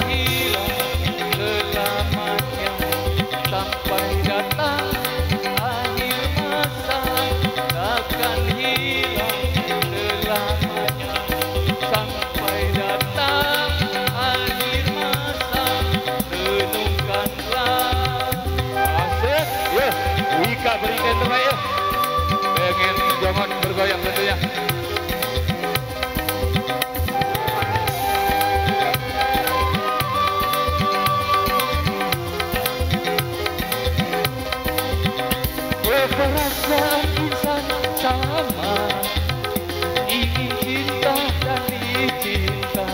hilang selamanya sampai datang akhir masa. Takkan hilang selamanya sampai datang akhir masa. Renungkanlah. Asik, ya. Wika berikan terbaik ya. Pengen jangan bergoyang tentunya. Perasaan insan sama, ingin cinta dan dicinta,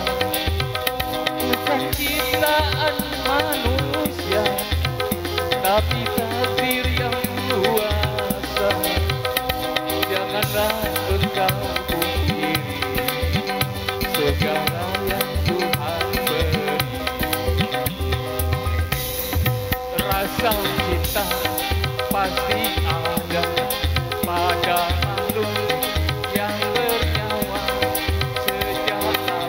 bukan ciptaan manusia, tapi takdir yang kuasa. Janganlah engkau pungkiri segala yang Tuhan beri. Rasa cinta pasti ada pada makhluk yang bernyawa sejak lama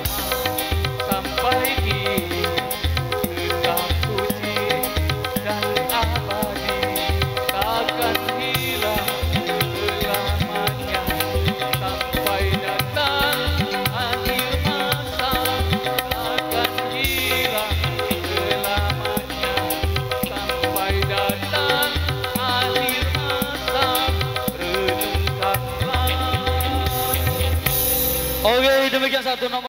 sampai kini, tetap suci dan abadi, takkan hilang selamanya sampai datang akhir masa. Takkan hilang selamanya sampai datang akhir masa. Renungkanlah. Oke, demikian satu nomor.